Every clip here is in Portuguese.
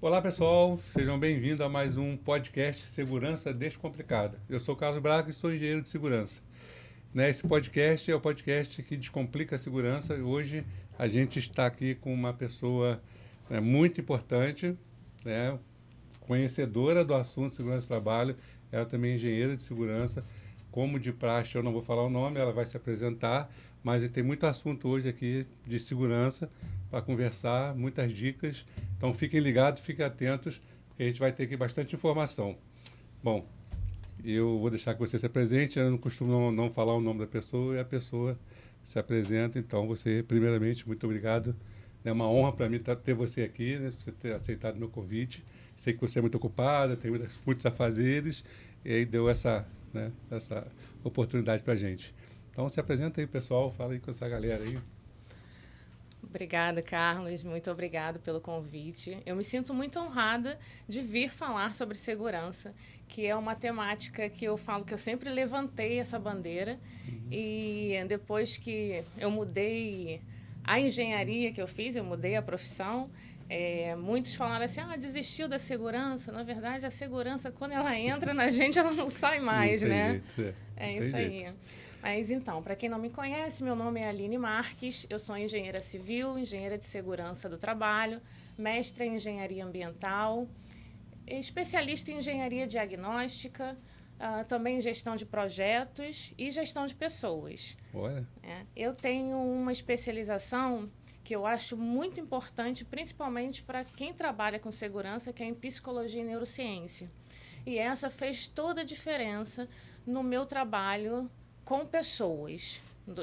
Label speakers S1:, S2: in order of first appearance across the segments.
S1: Olá pessoal, sejam bem-vindos a mais um podcast Segurança Descomplicada. Eu sou Carlos Braga e sou engenheiro de segurança. Esse podcast é o podcast que descomplica a segurança e hoje a gente está aqui com uma pessoa muito importante, né, conhecedora do assunto de segurança do trabalho, ela também é engenheira de segurança. Como de praxe, eu não vou falar o nome, ela vai se apresentar, mas tem muito assunto hoje aqui de segurança para conversar, muitas dicas. Então fiquem ligados, fiquem atentos, porque a gente vai ter aqui bastante informação. Bom, eu vou deixar que você se apresente, eu não costumo não falar o nome da pessoa e a pessoa se apresenta. Então, você, primeiramente, muito obrigado. É uma honra para mim ter você aqui, né, você ter aceitado meu convite. Sei que você é muito ocupada, tem muitos afazeres, e aí deu essa oportunidade para a gente. Então, se apresenta aí, pessoal, fala aí com essa galera aí.
S2: Obrigada, Carlos. Muito obrigado pelo convite. Eu me sinto muito honrada de vir falar sobre segurança, que é uma temática que eu falo que eu sempre levantei essa bandeira. E depois que eu mudei a engenharia que eu fiz, eu mudei a profissão, muitos falaram assim, desistiu da segurança. Na verdade, a segurança, quando ela entra na gente, ela não sai
S1: Não
S2: mais,
S1: tem
S2: né?
S1: jeito,
S2: É
S1: não tem
S2: isso
S1: jeito.
S2: aí. Mas então, para quem não me conhece, meu nome é Aline Marques, eu sou engenheira civil, engenheira de segurança do trabalho, mestra em engenharia ambiental, especialista em engenharia diagnóstica, também em gestão de projetos e gestão de pessoas.
S1: Olha.
S2: Eu tenho uma especialização que eu acho muito importante, principalmente para quem trabalha com segurança, que é em psicologia e neurociência. E essa fez toda a diferença no meu trabalho com pessoas,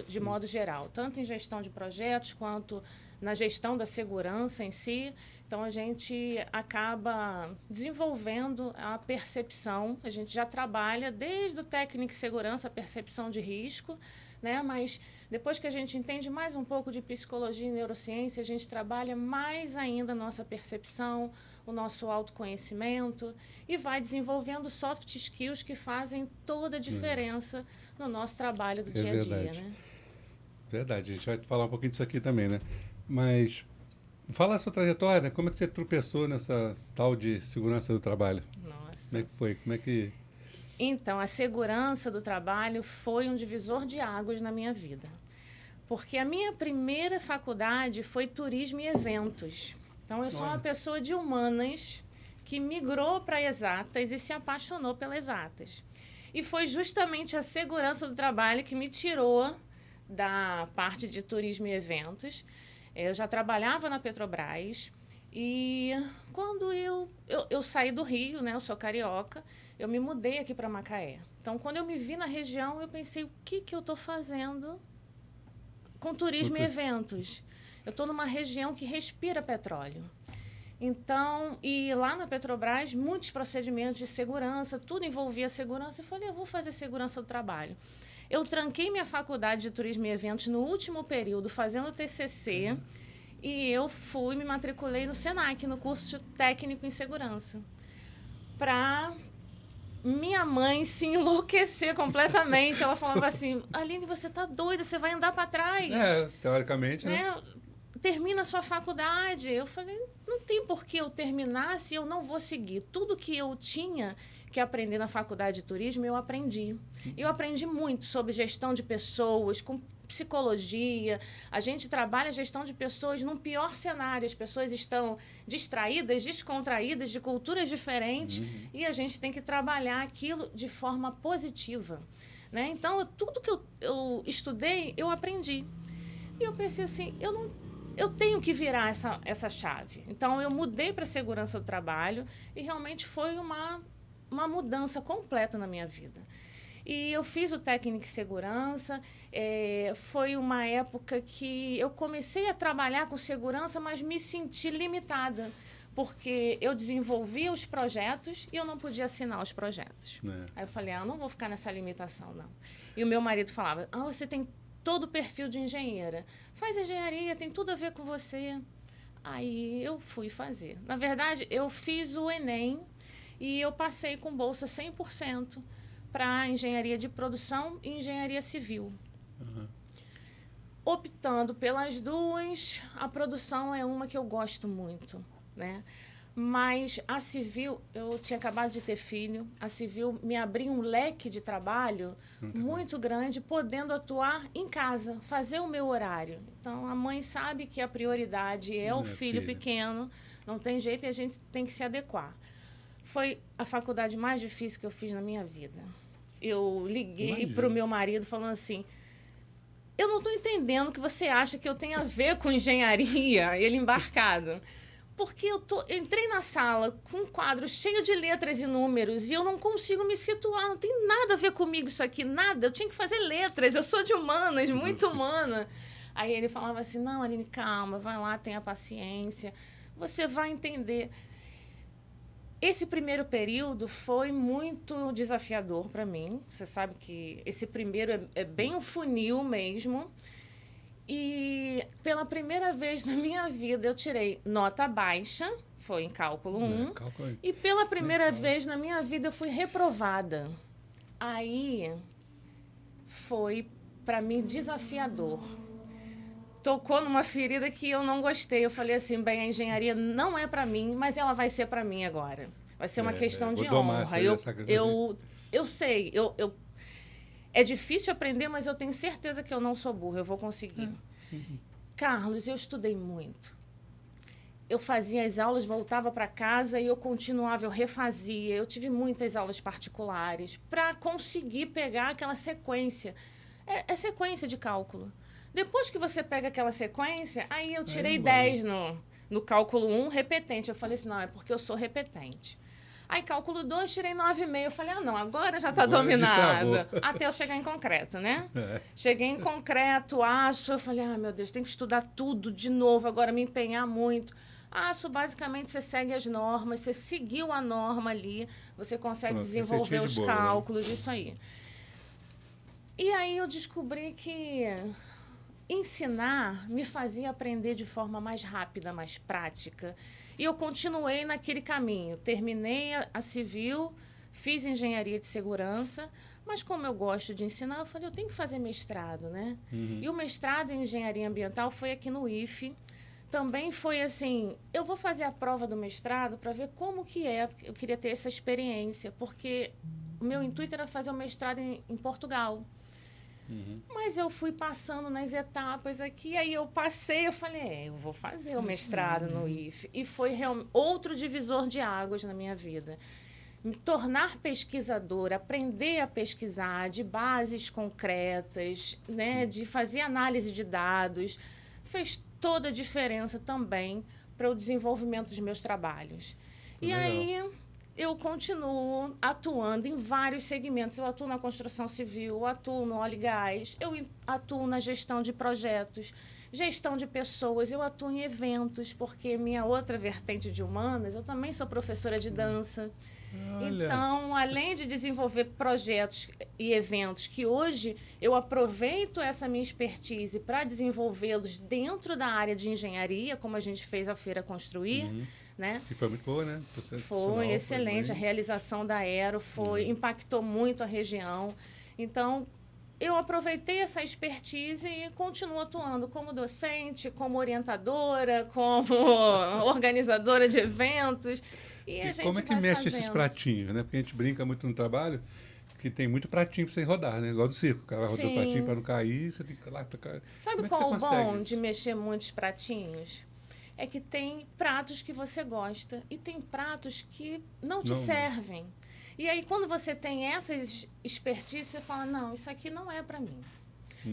S2: de modo geral, tanto em gestão de projetos quanto na gestão da segurança em si. Então, a gente acaba desenvolvendo a percepção, a gente já trabalha desde o técnico de segurança, a percepção de risco, né? Mas depois que a gente entende mais um pouco de psicologia e neurociência, a gente trabalha mais ainda a nossa percepção, o nosso autoconhecimento e vai desenvolvendo soft skills que fazem toda a diferença no nosso trabalho do dia a dia,
S1: Verdade.
S2: né?
S1: Verdade, a gente vai falar um pouquinho disso aqui também, né? Mas fala a sua trajetória, né? Como é que você tropeçou nessa tal de segurança do trabalho? Como é
S2: Nossa.
S1: que foi? Como é que...
S2: Então, a segurança do trabalho foi um divisor de águas na minha vida. Porque a minha primeira faculdade foi turismo e eventos. Então, eu sou uma
S1: Olha,
S2: pessoa de humanas que migrou para exatas e se apaixonou pelas exatas. E foi justamente a segurança do trabalho que me tirou da parte de turismo e eventos. Eu já trabalhava na Petrobras e quando eu saí do Rio, né, eu sou carioca, eu me mudei aqui para Macaé. Então, quando eu me vi na região, eu pensei, o que eu estou fazendo com turismo e
S1: puta,
S2: eventos? Eu estou numa região que respira petróleo. Então, e lá na Petrobras, muitos procedimentos de segurança, tudo envolvia segurança. Eu falei, eu vou fazer segurança do trabalho. Eu tranquei minha faculdade de turismo e eventos no último período, fazendo TCC, e eu me matriculei no SENAC, no curso técnico em segurança, para minha mãe se enlouquecer completamente. Ela falava assim, Aline, você tá doida, você vai andar para trás,
S1: teoricamente, né?
S2: né? Termina a sua faculdade. Eu falei, não tem por que eu terminar se eu não vou seguir. Tudo que eu tinha que aprender na faculdade de turismo, eu aprendi. Eu aprendi muito sobre gestão de pessoas, com psicologia. A gente trabalha a gestão de pessoas num pior cenário. As pessoas estão distraídas, descontraídas, de culturas diferentes, e a gente tem que trabalhar aquilo de forma positiva, né? Então, tudo que eu estudei, eu aprendi. E eu pensei assim, eu tenho que virar essa chave. Então, eu mudei para a segurança do trabalho e realmente foi uma mudança completa na minha vida. E eu fiz o técnico de segurança, foi uma época que eu comecei a trabalhar com segurança, mas me senti limitada, porque eu desenvolvia os projetos e eu não podia assinar os projetos. Aí eu falei, eu não vou ficar nessa limitação, não. E o meu marido falava, você tem todo o perfil de engenheira. Faz engenharia, tem tudo a ver com você. Aí eu fui fazer. Na verdade, eu fiz o Enem e eu passei com bolsa 100% para engenharia de produção e engenharia civil. Optando pelas duas, a produção é uma que eu gosto muito, né? Mas a civil, eu tinha acabado de ter filho, a civil me abriu um leque de trabalho muito grande, podendo atuar em casa, fazer o meu horário. Então, a mãe sabe que a prioridade é o filho pequeno, não tem jeito e a gente tem que se adequar. Foi a faculdade mais difícil que eu fiz na minha vida. Eu liguei para o meu marido falando assim, eu não estou entendendo o que você acha que eu tenho a ver com engenharia, ele embarcado. Porque entrei na sala com um quadro cheio de letras e números e eu não consigo me situar, não tem nada a ver comigo isso aqui, nada. Eu tinha que fazer letras, eu sou de humanas, muito humana. Aí ele falava assim, não, Aline, calma, vai lá, tenha paciência, você vai entender. Esse primeiro período foi muito desafiador para mim. Você sabe que esse primeiro é bem um funil mesmo. E pela primeira vez na minha vida eu tirei nota baixa, foi em cálculo 1, e pela primeira vez na minha vida eu fui reprovada. Aí foi para mim desafiador. Tocou numa ferida que eu não gostei. Eu falei assim, bem, a engenharia não é para mim, mas ela vai ser para mim agora. Vai ser uma questão de honra. Eu sei, é difícil aprender, mas eu tenho certeza que eu não sou burra, eu vou conseguir. Carlos, eu estudei muito. Eu fazia as aulas, voltava para casa e eu continuava, eu refazia. Eu tive muitas aulas particulares para conseguir pegar aquela sequência. É sequência de cálculo. Depois que você pega aquela sequência, aí eu tirei 10 no cálculo 1, repetente. Eu falei assim, não, é porque eu sou repetente. Aí, cálculo 2, tirei 9,5. Eu falei, não, agora já está dominada. Até eu chegar em concreto, né? Cheguei em concreto, aço. Eu falei, meu Deus, tem que estudar tudo de novo, agora me empenhar muito. Aço, basicamente, você segue as normas, você seguiu a norma ali, você consegue desenvolver os cálculos, isso aí. E aí eu descobri que ensinar me fazia aprender de forma mais rápida, mais prática. E eu continuei naquele caminho. Terminei a civil, fiz engenharia de segurança, mas como eu gosto de ensinar, eu falei, eu tenho que fazer mestrado, né? E o mestrado em engenharia ambiental foi aqui no IFE. Também foi assim, eu vou fazer a prova do mestrado para ver como que é. Eu queria ter essa experiência, porque o meu intuito era fazer o mestrado em Portugal. Mas eu fui passando nas etapas aqui, aí eu passei, eu falei, eu vou fazer o mestrado no IFE. E foi outro divisor de águas na minha vida. Me tornar pesquisadora, aprender a pesquisar de bases concretas, né, de fazer análise de dados, fez toda a diferença também para o desenvolvimento dos meus trabalhos. E aí eu continuo atuando em vários segmentos. Eu atuo na construção civil, eu atuo no óleo e gás, eu atuo na gestão de projetos, gestão de pessoas, eu atuo em eventos, porque minha outra vertente de humanas, eu também sou professora de dança. Olha. Então, além de desenvolver projetos e eventos que hoje eu aproveito essa minha expertise para desenvolvê-los dentro da área de engenharia, como a gente fez a Feira Construir, né?
S1: E foi muito boa, né?
S2: Foi excelente. A realização da Aero impactou muito a região. Então, eu aproveitei essa expertise e continuo atuando como docente, como orientadora, como organizadora de eventos. E a gente
S1: como é que mexe esses pratinhos, né? Porque a gente brinca muito no trabalho que tem muito pratinho para você rodar, né? Igual do circo. O cara vai rodar o pratinho para não cair, você tem que ir lá tocar.
S2: Sabe qual o bom de mexer muitos pratinhos? É que tem pratos que você gosta e tem pratos que não te servem. E aí, quando você tem essas expertise, você fala, não, isso aqui não é para mim.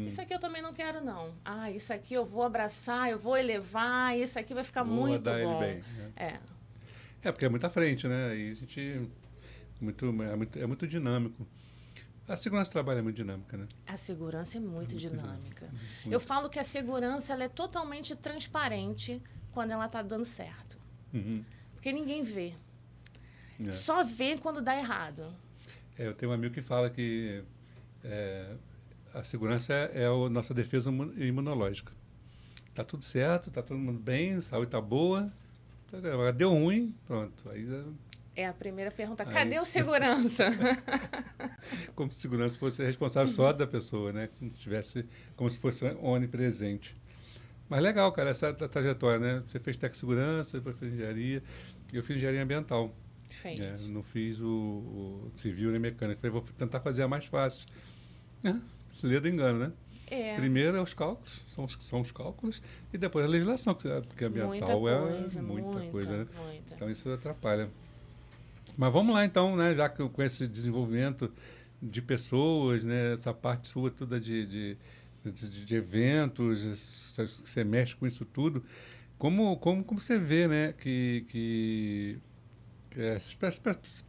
S2: Isso aqui eu também não quero, não. Isso aqui eu vou abraçar, eu vou elevar, isso aqui vai ficar muito bom. Ele bem, né?
S1: Porque é muito à frente, né? E a gente é muito dinâmico. A segurança do trabalho é muito dinâmica, né?
S2: A segurança é muito dinâmica. Muito. Eu falo que a segurança ela é totalmente transparente quando ela está dando certo. Porque ninguém vê. Só vê quando dá errado.
S1: Eu tenho um amigo que fala que a segurança é a nossa defesa imunológica. Está tudo certo, está todo mundo bem, a saúde está boa. Deu ruim, pronto. Aí
S2: é a primeira pergunta. Cadê o segurança?
S1: Como se segurança fosse responsável só da pessoa, né? Como se fosse onipresente. Mas legal, cara, essa trajetória, né? Você fez Tec Segurança, depois fez engenharia. Eu fiz engenharia ambiental.
S2: Fez.
S1: Não fiz o civil nem mecânico. Falei, vou tentar fazer a mais fácil. Lê do engano, né? Primeiro é os cálculos, são os cálculos, e depois a legislação, porque ambiental muita coisa, né?
S2: Muita.
S1: Então isso atrapalha. Mas vamos lá então, né? Já que com esse desenvolvimento de pessoas, né? Essa parte sua toda de eventos, você mexe com isso tudo, como você vê, né?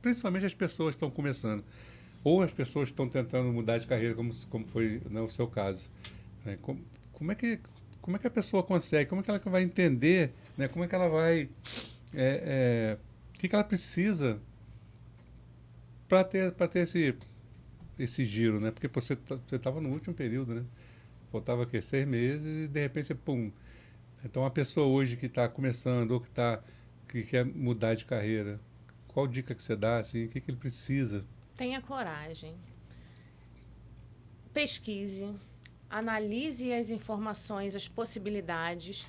S1: Principalmente as pessoas estão começando, ou as pessoas estão tentando mudar de carreira, como foi, né, o seu caso. Né? Como é que a pessoa consegue? Como é que ela vai entender? Né? Como é que ela vai... o que ela precisa para ter esse giro, né? Porque você estava no último período, né? Faltava 6 meses e de repente você, pum. Então a pessoa hoje que está começando ou que quer mudar de carreira, qual dica que você dá? Assim, o que ele precisa?
S2: Tenha coragem. Pesquise, analise as informações, as possibilidades.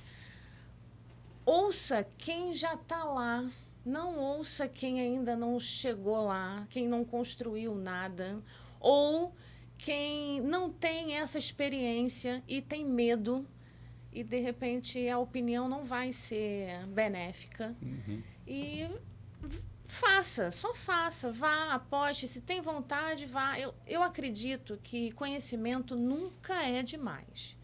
S2: Ouça quem já está lá. Não ouça quem ainda não chegou lá, quem não construiu nada, ou quem não tem essa experiência e tem medo, e de repente a opinião não vai ser benéfica. E só faça, vá, aposte, se tem vontade, vá. Eu acredito que conhecimento nunca é demais.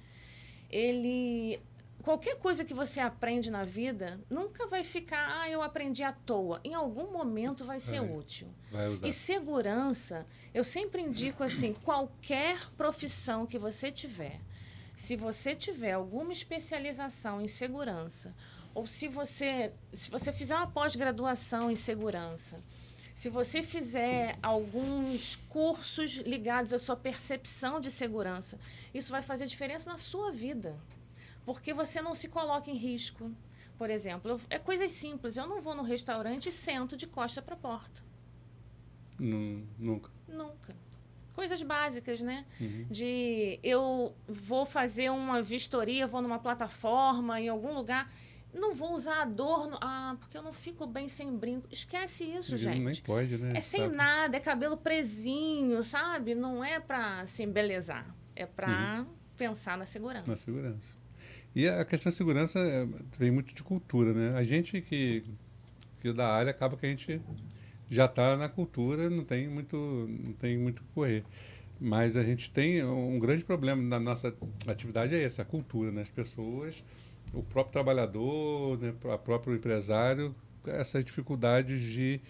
S2: Qualquer coisa que você aprende na vida nunca vai ficar, eu aprendi à toa. Em algum momento vai ser útil.
S1: Vai usar.
S2: E segurança, eu sempre indico assim, qualquer profissão que você tiver, se você tiver alguma especialização em segurança, ou se você fizer uma pós-graduação em segurança, se você fizer alguns cursos ligados à sua percepção de segurança, isso vai fazer diferença na sua vida. Porque você não se coloca em risco. Por exemplo, é coisas simples. Eu não vou no restaurante e sento de costa para a porta.
S1: Nunca.
S2: Nunca. Coisas básicas, né? Eu vou fazer uma vistoria, vou numa plataforma, em algum lugar, não vou usar adorno. Porque eu não fico bem sem brinco. Esquece isso, gente.
S1: Nem pode, né?
S2: É sem nada, é cabelo presinho, sabe? Não é para se embelezar. É para pensar na segurança.
S1: Na segurança. E a questão de segurança vem muito de cultura, né? A gente que da área acaba que a gente já está na cultura, não tem muito o que correr. Mas a gente tem um grande problema na nossa atividade, é essa, a cultura, né? As pessoas, o próprio trabalhador, né? O próprio empresário, essas dificuldades de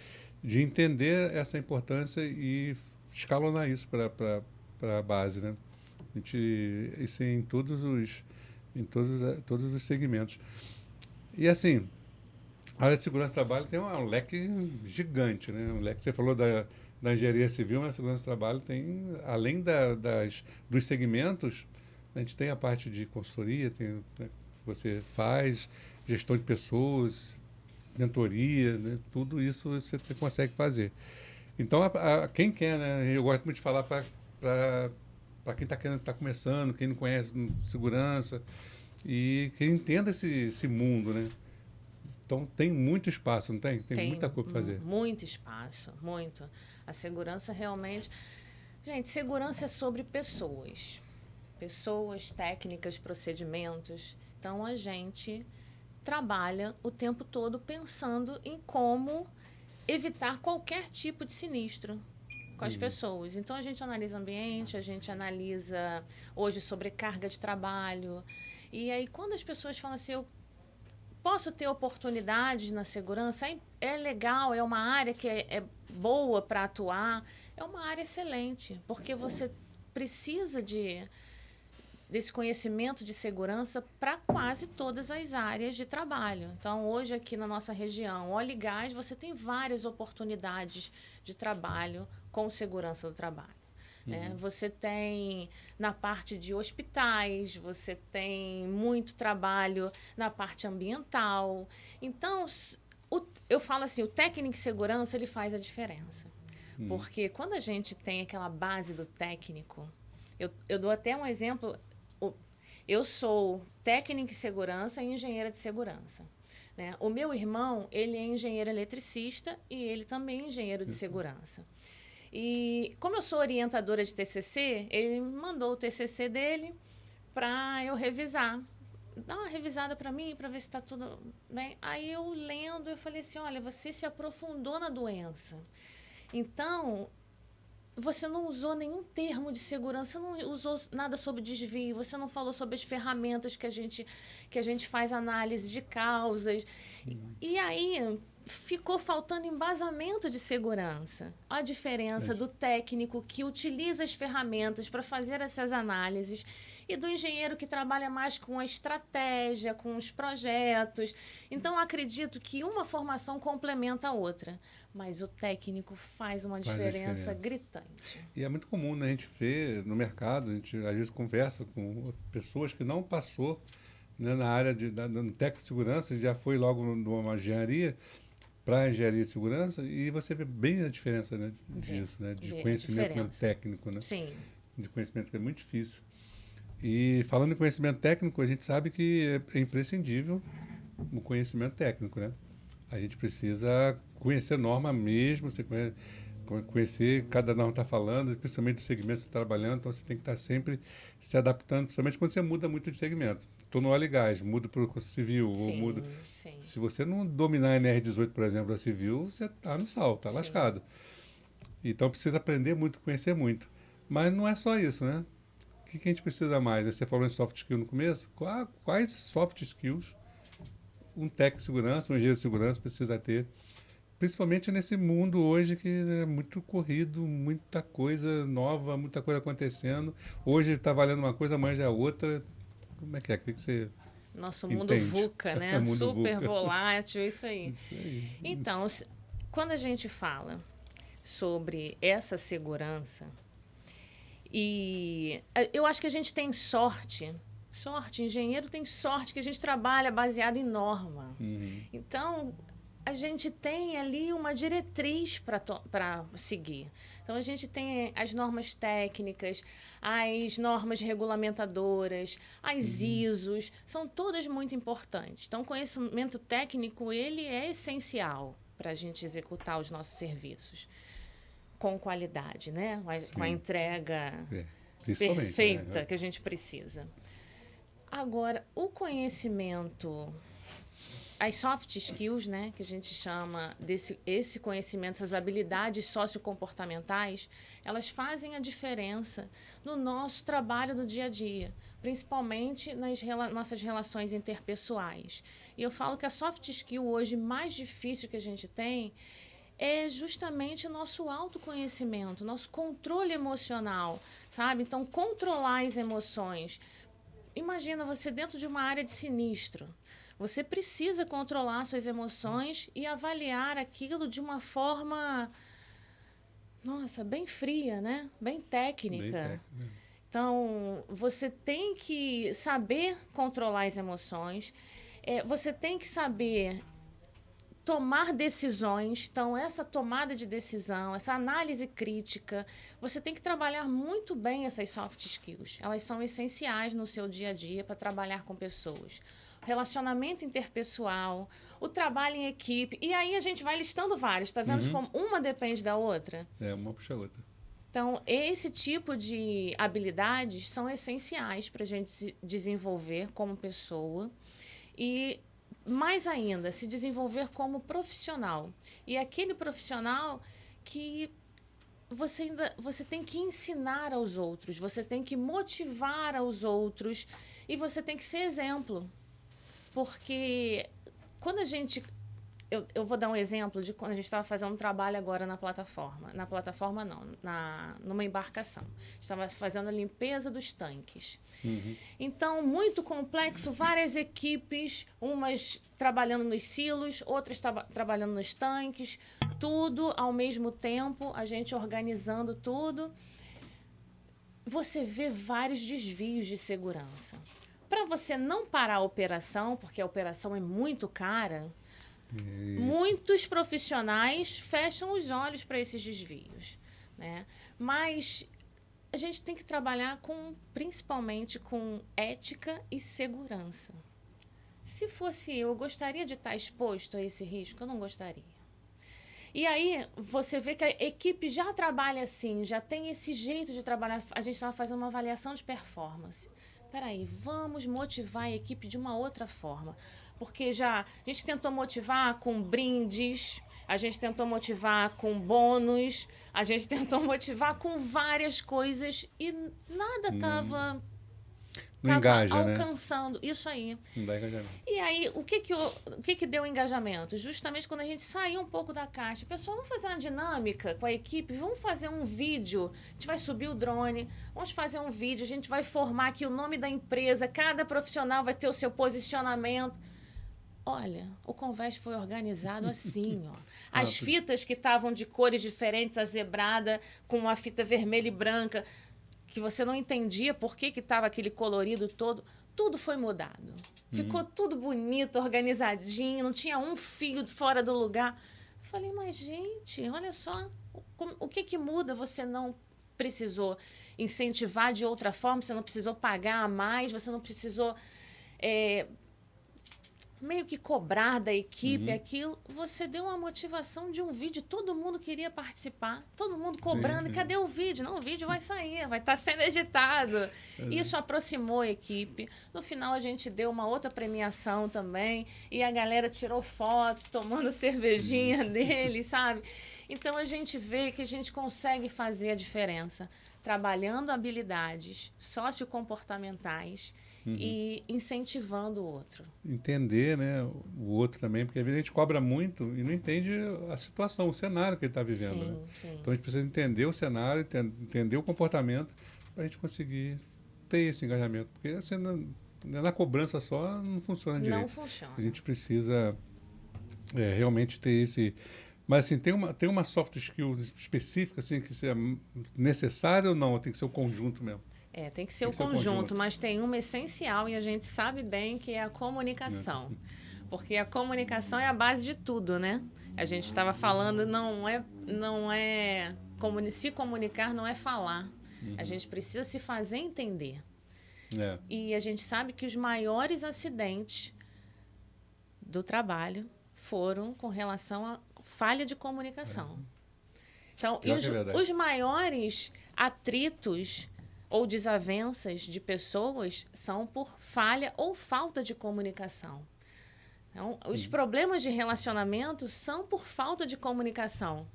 S1: entender essa importância e escalonar isso para a base, né? Isso em todos os segmentos. E assim, a área de segurança do trabalho tem um leque gigante, né? Um leque, você falou da engenharia civil, mas a segurança do trabalho tem, além dos segmentos, a gente tem a parte de consultoria, né, que você faz, gestão de pessoas, mentoria, né? Tudo isso você consegue fazer. Então, quem quer, né? Eu gosto muito de falar para quem está começando, quem não conhece segurança, e quem entenda esse mundo, né? Então, tem muito espaço, não tem? Tem muita coisa para fazer.
S2: Muito espaço, muito. A segurança realmente... Gente, segurança é sobre pessoas. Pessoas, técnicas, procedimentos. Então, a gente trabalha o tempo todo pensando em como evitar qualquer tipo de sinistro com as pessoas. Então, a gente analisa ambiente, a gente analisa hoje sobrecarga de trabalho. E aí, quando as pessoas falam assim, eu posso ter oportunidades na segurança, é legal, é uma área que é boa para atuar, é uma área excelente, porque você precisa desse conhecimento de segurança para quase todas as áreas de trabalho. Então, hoje aqui na nossa região, óleo e gás, você tem várias oportunidades de trabalho com segurança do trabalho. Né? Você tem na parte de hospitais, você tem muito trabalho na parte ambiental. Então, eu falo assim, o técnico de segurança, ele faz a diferença. Porque quando a gente tem aquela base do técnico, eu dou até um exemplo, Eu sou técnica em segurança e engenheira de segurança. Né? O meu irmão, ele é engenheiro eletricista e ele também é engenheiro de segurança. E como eu sou orientadora de TCC, ele me mandou o TCC dele para eu revisar. Dá uma revisada para mim, para ver se está tudo bem. Aí eu lendo, eu falei assim, olha, você se aprofundou na doença. Então, você não usou nenhum termo de segurança, você não usou nada sobre desvio, você não falou sobre as ferramentas que a gente faz análise de causas. E aí ficou faltando embasamento de segurança. A diferença do técnico que utiliza as ferramentas para fazer essas análises e do engenheiro que trabalha mais com a estratégia, com os projetos. Então, acredito que uma formação complementa a outra, mas o técnico faz uma diferença gritante.
S1: E é muito comum, né? A gente vê no mercado, a gente às vezes conversa com pessoas que não passou, né, na área no técnico de segurança, já foi logo numa engenharia para engenharia de segurança, e você vê bem a diferença, né, disso, né, de conhecimento mesmo técnico, né?
S2: Sim.
S1: De conhecimento que é muito difícil. E falando em conhecimento técnico, a gente sabe que é imprescindível o conhecimento técnico, né? A gente precisa conhecer norma mesmo, você conhecer cada norma está falando, principalmente do segmento que você está trabalhando, então você tem que estar sempre se adaptando, principalmente quando você muda muito de segmento. Estou no óleo e gás, mudo para o civil,
S2: Sim,
S1: ou mudo...
S2: sim.
S1: Se você não dominar a NR18, por exemplo, da civil, você está no sal, está lascado. Então precisa aprender muito, conhecer muito. Mas não é só isso, né? O que a gente precisa mais? Você falou em soft skill no começo. Quais soft skills um técnico de segurança, um engenheiro de segurança precisa ter? Principalmente nesse mundo hoje que é muito corrido, muita coisa nova, muita coisa acontecendo. Hoje está valendo uma coisa, amanhã já é outra. Como é que é? O que você
S2: Nosso mundo
S1: entende?
S2: VUCA, né?
S1: Mundo
S2: Super
S1: VUCA.
S2: volátil, isso aí. Então, quando a gente fala sobre essa segurança, e eu acho que a gente tem sorte, engenheiro tem sorte que a gente trabalha baseado em norma. Então, a gente tem ali uma diretriz para seguir. Então, a gente tem as normas técnicas, as normas regulamentadoras, as ISOs, são todas muito importantes. Então, o conhecimento técnico, ele é essencial para a gente executar os nossos serviços com qualidade, né? Com a entrega perfeita que a gente precisa. Agora, o conhecimento, as soft skills, né, que a gente chama esse conhecimento, essas habilidades sociocomportamentais, elas fazem a diferença no nosso trabalho do dia a dia, principalmente nas nossas relações interpessoais. E eu falo que a soft skill hoje mais difícil que a gente tem é justamente o nosso autoconhecimento, nosso controle emocional, sabe? Então, controlar as emoções. Imagina você dentro de uma área de sinistro. Você precisa controlar suas emoções e avaliar aquilo de uma forma, bem fria, né? Bem técnica. Então, você tem que saber controlar as emoções, você tem que saber tomar decisões. Então, essa tomada de decisão, essa análise crítica, você tem que trabalhar muito bem essas soft skills. Elas são essenciais no seu dia a dia para trabalhar com pessoas. Relacionamento interpessoal, o trabalho em equipe. E aí a gente vai listando vários. Está vendo como uma depende da outra?
S1: Uma puxa a outra.
S2: Então, esse tipo de habilidades são essenciais para a gente se desenvolver como pessoa e, mais ainda, se desenvolver como profissional. E aquele profissional que você tem que ensinar aos outros, você tem que motivar aos outros e você tem que ser exemplo. Porque quando a gente... Eu vou dar um exemplo de quando a gente estava fazendo um trabalho agora na plataforma. Na plataforma, não. Numa embarcação. Estava fazendo a limpeza dos tanques. Então, muito complexo, várias equipes, umas trabalhando nos silos, outras trabalhando nos tanques, tudo ao mesmo tempo, a gente organizando tudo. Você vê vários desvios de segurança. Para você não parar a operação, porque a operação é muito cara... Muitos profissionais fecham os olhos para esses desvios, né? Mas a gente tem que trabalhar principalmente com ética e segurança. Se fosse eu gostaria de estar exposto a esse risco? Eu não gostaria. E aí, você vê que a equipe já trabalha assim, já tem esse jeito de trabalhar. A gente estava fazendo uma avaliação de performance. Espera aí, vamos motivar a equipe de uma outra forma. Porque a gente tentou motivar com brindes, a gente tentou motivar com bônus, a gente tentou motivar com várias coisas e nada estava
S1: Não engaja,
S2: alcançando. Isso aí.
S1: Não dá engajamento.
S2: E aí, o que deu engajamento? Justamente quando a gente saiu um pouco da caixa. Pessoal, vamos fazer uma dinâmica com a equipe, vamos fazer um vídeo. A gente vai subir o drone, vamos fazer um vídeo, a gente vai formar aqui o nome da empresa, cada profissional vai ter o seu posicionamento. Olha, o Conveste foi organizado assim, ó. As fitas que estavam de cores diferentes, a zebrada com uma fita vermelha e branca, que você não entendia por que estava aquele colorido todo, tudo foi mudado. Ficou tudo bonito, organizadinho, não tinha um fio fora do lugar. Eu falei, mas gente, olha só, o que muda? Você não precisou incentivar de outra forma, você não precisou pagar a mais, você não precisou meio que cobrar da equipe aquilo. Você deu uma motivação de um vídeo, todo mundo queria participar, todo mundo cobrando, cadê o vídeo? Não, o vídeo vai sair, vai estar sendo editado. Isso aproximou a equipe. No final, a gente deu uma outra premiação também, e a galera tirou foto, tomando a cervejinha dele, sabe? Então, a gente vê que a gente consegue fazer a diferença, trabalhando habilidades sociocomportamentais, e incentivando o outro.
S1: Entender, né, o outro também, porque às vezes a gente cobra muito e não entende a situação, o cenário que ele está vivendo.
S2: Sim,
S1: né?
S2: sim.
S1: Então a gente precisa entender o cenário, entender o comportamento para a gente conseguir ter esse engajamento. Porque assim, na cobrança só não funciona direito.
S2: Não funciona.
S1: A gente precisa realmente ter esse... Mas assim, tem uma soft skill específica assim, que seja necessária ou não? Ou tem que ser o conjunto mesmo?
S2: Tem que ser o conjunto, mas tem uma essencial e a gente sabe bem que é a comunicação. Porque a comunicação é a base de tudo, né? A gente estava falando, se comunicar não é falar. A gente precisa se fazer entender. E a gente sabe que os maiores acidentes do trabalho foram com relação à falha de comunicação. Então, os maiores atritos ou desavenças de pessoas são por falha ou falta de comunicação. Então, os problemas de relacionamento são por falta de comunicação.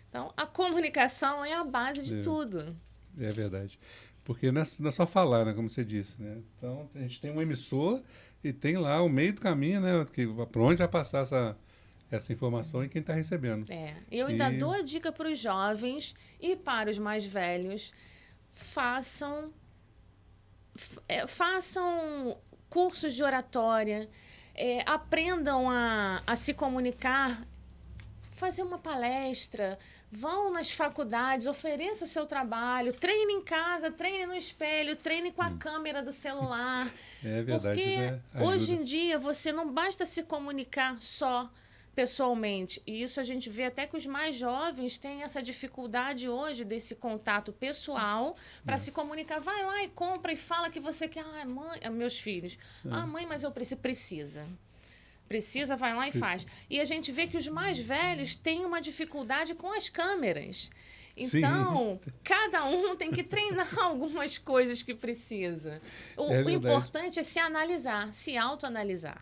S2: Então, a comunicação é a base de tudo.
S1: É verdade. Porque não é só falar, né, como você disse. Né? Então, a gente tem um emissor e tem lá o meio do caminho, né, para onde vai passar essa informação e quem está recebendo.
S2: Eu ainda dou a dica para os jovens e para os mais velhos: façam cursos de oratória, aprendam a se comunicar, fazer uma palestra, vão nas faculdades, ofereçam o seu trabalho, treine em casa, treine no espelho, treine com a câmera do celular.
S1: É verdade.
S2: Porque hoje em dia você não basta se comunicar só pessoalmente. E isso a gente vê até que os mais jovens têm essa dificuldade hoje desse contato pessoal para se comunicar. Vai lá e compra e fala que você quer. Mãe, meus filhos. Mãe, mas eu preciso. Precisa, vai lá e faz. E a gente vê que os mais velhos têm uma dificuldade com as câmeras. Então, cada um tem que treinar algumas coisas que precisa. O importante é se analisar, se autoanalisar.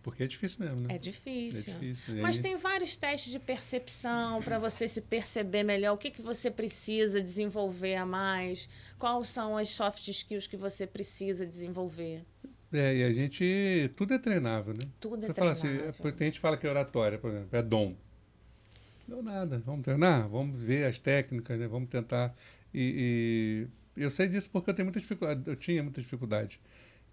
S1: Porque é difícil mesmo, né?
S2: É difícil.
S1: difícil.
S2: Mas tem vários testes de percepção para você se perceber melhor. O que você precisa desenvolver a mais? Quais são as soft skills que você precisa desenvolver?
S1: E a gente... Tudo é treinável, né?
S2: Tudo é
S1: você
S2: treinável.
S1: Fala assim, tem gente que fala que oratória, por exemplo, é dom. Não, nada. Vamos treinar? Vamos ver as técnicas, né? Vamos tentar. E eu sei disso porque eu tenho muita dificuldade. Eu tinha muita dificuldade.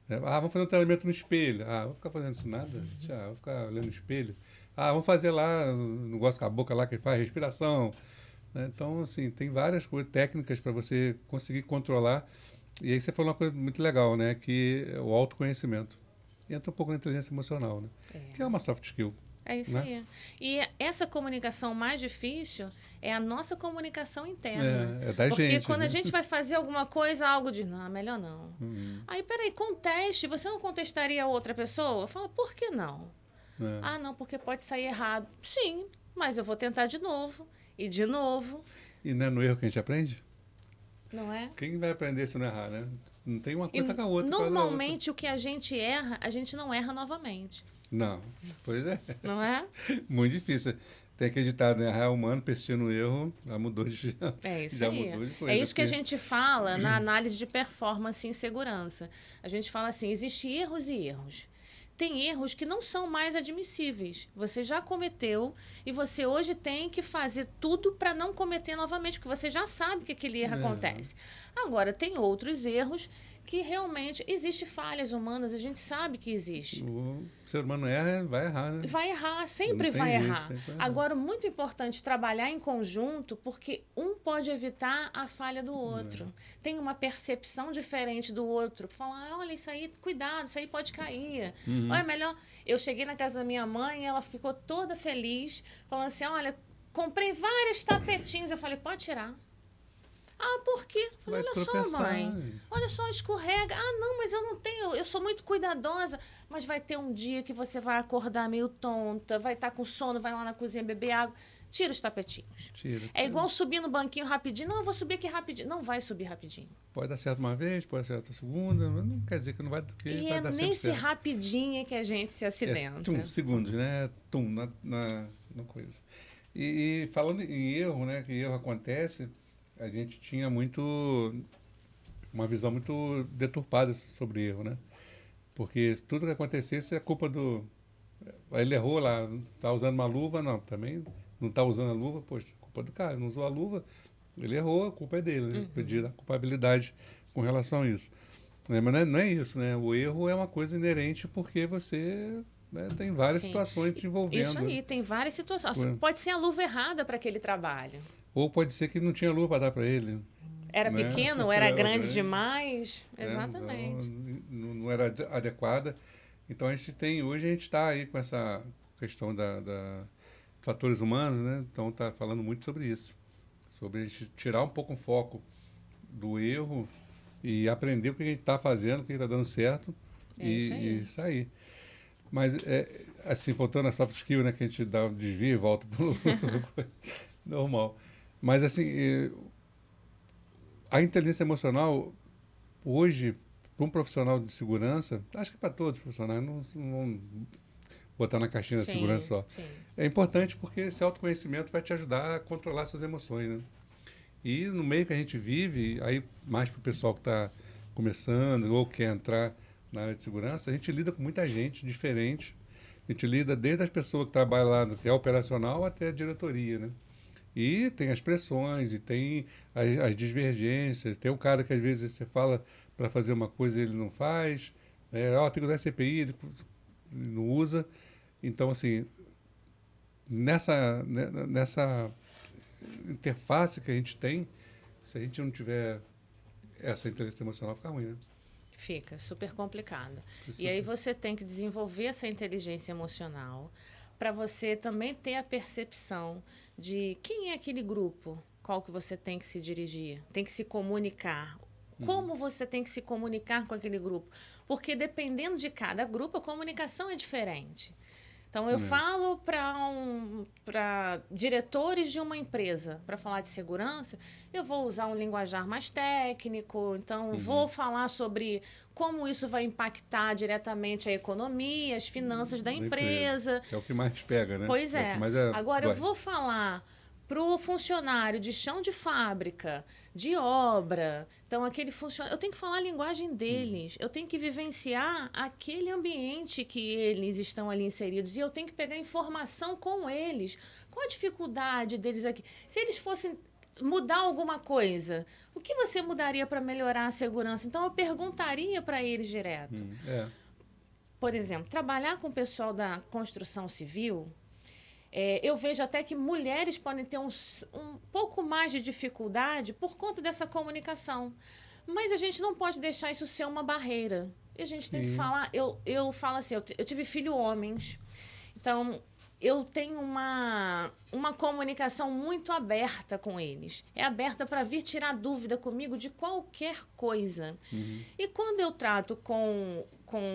S1: Vamos fazer um treinamento no espelho. Vou ficar fazendo isso nada. Vou ficar olhando no espelho. Vamos fazer lá, um negócio com a boca lá que faz respiração. Então, assim, tem várias coisas, técnicas para você conseguir controlar. E aí você falou uma coisa muito legal, né? Que é o autoconhecimento. Entra um pouco na inteligência emocional, né? Que é uma soft skill.
S2: É isso
S1: né?
S2: aí. E essa comunicação mais difícil é a nossa comunicação interna.
S1: É da
S2: Porque
S1: gente,
S2: quando
S1: né?
S2: a gente vai fazer alguma coisa, algo de, não, melhor não. Aí, peraí, conteste. Você não contestaria a outra pessoa? Fala, por que não?
S1: É.
S2: Ah, não, porque pode sair errado. Sim, mas eu vou tentar de novo. E de novo,
S1: E não é no erro que a gente aprende?
S2: não é?
S1: Quem vai aprender se não errar, né? Não tem uma
S2: E
S1: coisa com a outra, quase a outra.
S2: normalmente o que a gente erra, a gente não erra novamente.
S1: Não, pois é.
S2: Não é?
S1: Muito difícil. Tem aquele ditado, né? Errar é humano, persistir no erro, já mudou de,
S2: É isso
S1: já
S2: aí.
S1: mudou de coisa.
S2: É isso que a
S1: porque-
S2: gente fala na análise de performance em segurança. A gente fala assim, existem erros e erros. Tem erros que não são mais admissíveis. Você já cometeu e você hoje tem que fazer tudo para não cometer novamente, porque você já sabe que aquele erro acontece. Agora, tem outros erros que realmente existem falhas humanas, a gente sabe que existe.
S1: O ser humano erra, vai errar, né?
S2: Vai errar, sempre
S1: Não tem
S2: vai
S1: jeito,
S2: errar.
S1: sempre vai errar.
S2: Agora, muito importante trabalhar em conjunto, porque um pode evitar a falha do outro. Tem uma percepção diferente do outro. Falar, olha, isso aí, cuidado, isso aí pode cair. Olha, melhor. Eu cheguei na casa da minha mãe, ela ficou toda feliz, falando assim: olha, comprei vários tapetinhos. Eu falei, pode tirar. Ah, por quê? Eu falei,
S1: Vai
S2: olha só,
S1: tropeçar.
S2: mãe. Olha só, escorrega. Ah, não, mas eu não tenho. Eu sou muito cuidadosa. Mas vai ter um dia que você vai acordar meio tonta, vai estar com sono, vai lá na cozinha beber água. Tira os tapetinhos.
S1: Tira.
S2: É igual subir no banquinho rapidinho. Não, eu vou subir aqui rapidinho. Não vai subir rapidinho.
S1: Pode dar certo uma vez, pode dar certo a segunda, mas não quer dizer que não vai, que
S2: E
S1: vai
S2: é
S1: dar sempre
S2: nesse
S1: certo.
S2: rapidinho que a gente se acidenta.
S1: Segundos, né? Na coisa. E falando em erro, né? Que erro acontece, a gente tinha uma visão muito deturpada sobre erro, né? Porque tudo que acontecesse é culpa do... Ele errou lá, tá usando uma luva, não, também não tá usando a luva, poxa, culpa do cara, não usou a luva, ele errou, a culpa é dele, né? Pedir a culpabilidade com relação a isso. Mas não é isso, né? O erro é uma coisa inerente porque você, né, tem várias
S2: Sim.
S1: situações te envolvendo.
S2: Isso aí, tem várias situações.
S1: Ué.
S2: Pode ser a luva errada para aquele trabalho.
S1: Ou pode ser que não tinha luva para dar para ele.
S2: Era
S1: Né?
S2: pequeno, era
S1: Era
S2: grande
S1: grande.
S2: Demais.
S1: Né?
S2: Exatamente.
S1: Não era adequada. Então hoje a gente está aí com essa questão da fatores humanos, né? Então está falando muito sobre isso, sobre a gente tirar um pouco o foco do erro e aprender o que a gente está fazendo, o que está dando certo
S2: É isso aí.
S1: e sair. Mas assim, voltando a soft skill, né, que a gente dá um desvio e volta para normal. Mas assim, a inteligência emocional hoje, para um profissional de segurança, acho que para todos os profissionais, não vão botar na caixinha da
S2: Sim,
S1: segurança só.
S2: sim.
S1: É importante porque esse autoconhecimento vai te ajudar a controlar suas emoções, né? E no meio que a gente vive, aí mais para o pessoal que está começando ou quer entrar na área de segurança, a gente lida com muita gente diferente. A gente lida desde as pessoas que trabalham lá, que é operacional, até a diretoria, né? E tem as pressões, e tem as divergências. Tem o cara que às vezes você fala para fazer uma coisa e ele não faz. Tem que usar CPI, ele não usa. Então, assim, nessa interface que a gente tem, se a gente não tiver essa inteligência emocional, fica ruim, né?
S2: Fica super complicado.
S1: Isso
S2: E aí você tem que desenvolver essa inteligência emocional para você também ter a percepção de quem é aquele grupo, qual que você tem que se dirigir, tem que se comunicar. Como você tem que se comunicar com aquele grupo? Porque dependendo de cada grupo, a comunicação é diferente. Então, eu falo para diretores de uma empresa, para falar de segurança, eu vou usar um linguajar mais técnico, então vou falar sobre como isso vai impactar diretamente a economia, as finanças da empresa.
S1: Que é o que mais pega, né?
S2: Pois
S1: É o
S2: é.
S1: que mais
S2: Agora, eu
S1: dói.
S2: vou falar para o funcionário de chão de fábrica, de obra. Então, aquele funcionário... Eu tenho que falar a linguagem deles. Eu tenho que vivenciar aquele ambiente que eles estão ali inseridos. E eu tenho que pegar informação com eles. Qual a dificuldade deles aqui? Se eles fossem mudar alguma coisa, o que você mudaria para melhorar a segurança? Então, eu perguntaria para eles direto. Por exemplo, trabalhar com o pessoal da construção civil... eu vejo até que mulheres podem ter um pouco mais de dificuldade por conta dessa comunicação. Mas a gente não pode deixar isso ser uma barreira. E a gente tem que falar... Eu falo assim, eu tive filho homens. Então, eu tenho uma comunicação muito aberta com eles. É aberta para vir tirar dúvida comigo de qualquer coisa. E quando eu trato com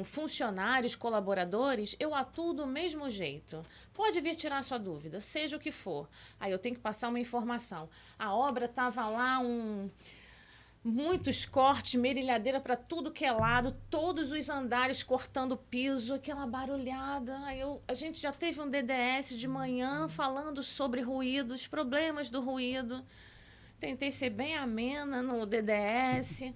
S2: funcionários, colaboradores, eu atuo do mesmo jeito. Pode vir tirar sua dúvida, seja o que for. Aí eu tenho que passar uma informação. A obra estava lá, muitos cortes, merilhadeira para tudo que é lado, todos os andares cortando piso, aquela barulhada. A gente já teve um DDS de manhã falando sobre ruído, os problemas do ruído. Tentei ser bem amena no DDS.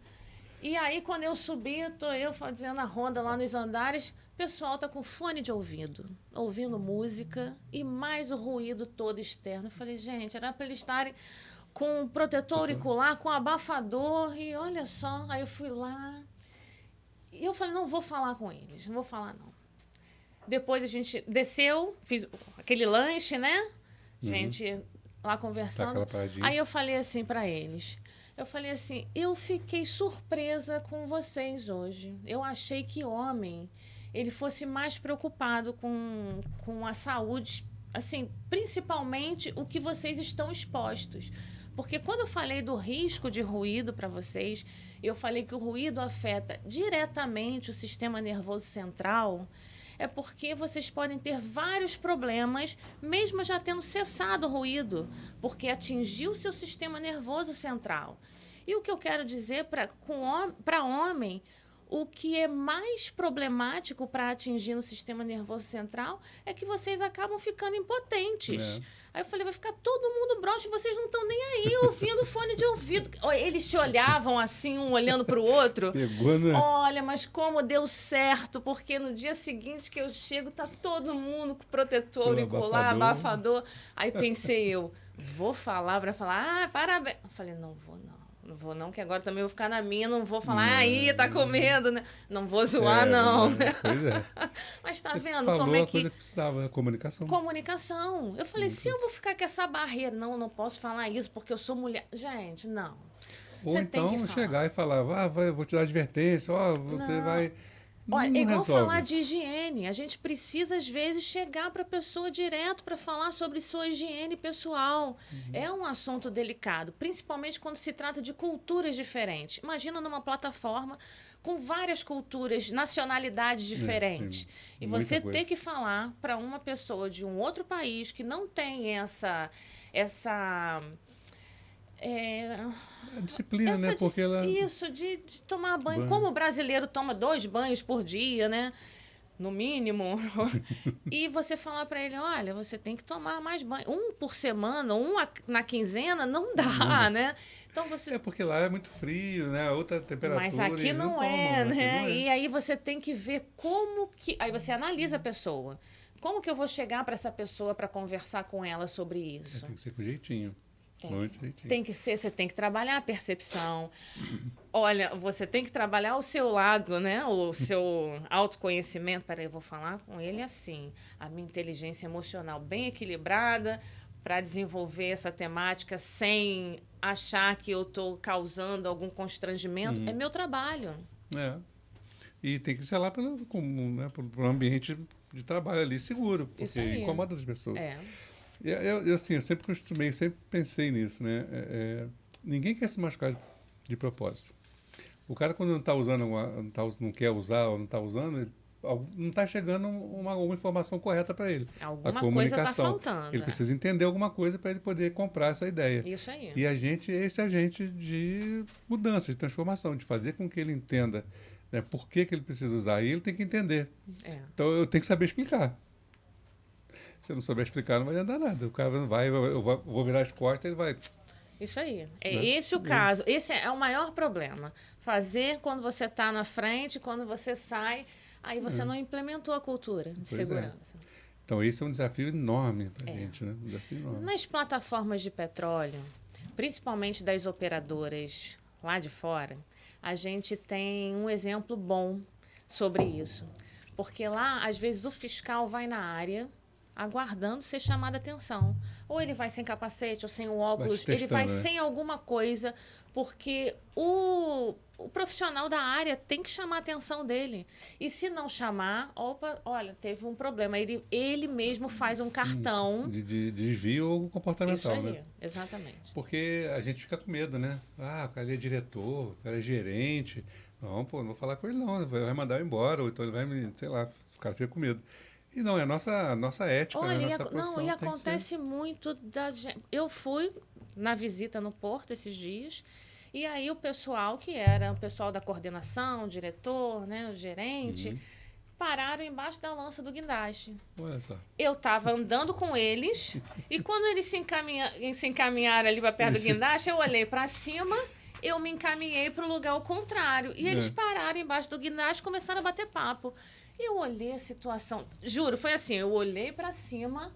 S2: E aí, quando eu subi, estou eu fazendo a ronda lá nos andares, o pessoal está com fone de ouvido, ouvindo música e mais o ruído todo externo. Eu falei, gente, era para eles estarem com protetor auricular, com abafador, e olha só. Aí eu fui lá e eu falei, não vou falar com eles, não vou falar não. Depois a gente desceu, fiz aquele lanche, né? Gente lá conversando. Aí eu falei assim para eles, eu fiquei surpresa com vocês hoje. Eu achei que homem, ele fosse mais preocupado com a saúde, assim, principalmente o que vocês estão expostos. Porque quando eu falei do risco de ruído para vocês, eu falei que o ruído afeta diretamente o sistema nervoso central, é porque vocês podem ter vários problemas, mesmo já tendo cessado o ruído, porque atingiu o seu sistema nervoso central. E o que eu quero dizer para homem, o que é mais problemático para atingir no sistema nervoso central é que vocês acabam ficando impotentes. Aí eu falei, vai ficar todo mundo broxa e vocês não estão nem aí ouvindo fone de ouvido. Eles se olhavam assim, um olhando para o outro.
S1: Pegou, né?
S2: Olha, mas como deu certo, porque no dia seguinte que eu chego, tá todo mundo com protetor auricular, abafador. Aí pensei eu, vou falar para falar, parabéns. Eu falei, não vou não. Não vou não, que agora também vou ficar na minha, não vou falar, aí, tá comendo, né? Não vou zoar, não.
S1: Pois é.
S2: Mas tá vendo
S1: falou
S2: como é
S1: a
S2: que...
S1: coisa que precisava, comunicação.
S2: Comunicação. Eu falei, se eu vou ficar com essa barreira, não, eu não posso falar isso porque eu sou mulher. Gente, não.
S1: Ou
S2: você
S1: então
S2: tem que
S1: chegar e falar, vou te dar advertência, você
S2: não.
S1: vai...
S2: Olha,
S1: não
S2: é igual
S1: resolve.
S2: falar de higiene. A gente precisa, às vezes, chegar para a pessoa direto para falar sobre sua higiene pessoal. É um assunto delicado, principalmente quando se trata de culturas diferentes. Imagina numa plataforma com várias culturas, nacionalidades diferentes. E você ter que falar para uma pessoa de um outro país que não tem essa
S1: a disciplina, né? Porque ela...
S2: Isso, de tomar banho. Como o brasileiro toma 2 banhos por dia, né? No mínimo. E você falar para ele, olha, você tem que tomar mais banho. 1 por semana, 1 na quinzena, não dá, né? Então você...
S1: É porque lá é muito frio, né? Outra temperatura.
S2: Mas aqui não
S1: tomam,
S2: é,
S1: aqui
S2: né?
S1: não é.
S2: E aí você tem que ver como que... Aí você analisa a pessoa. Como que eu vou chegar para essa pessoa para conversar com ela sobre isso?
S1: Tem que ser com jeitinho. Muito jeitinho.
S2: Tem que ser, você tem que trabalhar a percepção. Olha, você tem que trabalhar o seu lado, né? O seu autoconhecimento. Peraí, eu vou falar com ele assim. A minha inteligência emocional bem equilibrada para desenvolver essa temática sem achar que eu estou causando algum constrangimento. É meu trabalho.
S1: É. E tem que ser lá pelo ambiente de trabalho ali seguro, porque incomoda as pessoas. Eu sempre pensei nisso, né? Ninguém quer se machucar de propósito. O cara, quando não está usando, não quer usar ou não está usando, não está chegando uma informação correta para ele.
S2: Alguma coisa está faltando.
S1: Ele precisa entender alguma coisa para ele poder comprar essa ideia.
S2: Isso aí.
S1: E esse agente de mudança, de transformação, de fazer com que ele entenda, né, por que ele precisa usar. E ele tem que entender. Então, eu tenho que saber explicar. Se eu não souber explicar, não vai andar nada. O cara não vai, eu vou virar as costas, ele vai...
S2: Isso aí. Esse o caso. Esse é o maior problema. Fazer quando você está na frente, quando você sai, aí você não implementou a cultura de segurança.
S1: Então, esse é um desafio enorme para a gente, né? Um desafio enorme.
S2: Nas plataformas de petróleo, principalmente das operadoras lá de fora, a gente tem um exemplo bom sobre isso. Porque lá, às vezes, o fiscal vai na área aguardando ser chamado a atenção. Ou ele vai sem capacete, ou sem o óculos, ele vai sem alguma coisa, porque o o profissional da área tem que chamar a atenção dele. E se não chamar, opa, olha, teve um problema. Ele mesmo faz um cartão.
S1: De desvio comportamental,
S2: Isso aí,
S1: né?
S2: exatamente.
S1: Porque a gente fica com medo, né? Ah, o cara é diretor, o cara é gerente. Não, pô, não vou falar com ele não, vai mandar eu embora, ou então ele vai me, sei lá, o cara fica com medo. E não, é a nossa ética,
S2: Olha,
S1: né? A nossa profissão
S2: não, e
S1: tem que ser.
S2: acontece muito da gente. Eu fui na visita no Porto esses dias, e aí o pessoal, que era o pessoal da coordenação, o diretor, né, o gerente, pararam embaixo da lança do guindaste.
S1: Olha só.
S2: Eu estava andando com eles, e quando eles se encaminharam ali para perto do guindaste, eu olhei para cima, eu me encaminhei para o lugar ao contrário. E eles pararam embaixo do guindaste e começaram a bater papo. Eu olhei a situação, juro, foi assim, eu olhei para cima,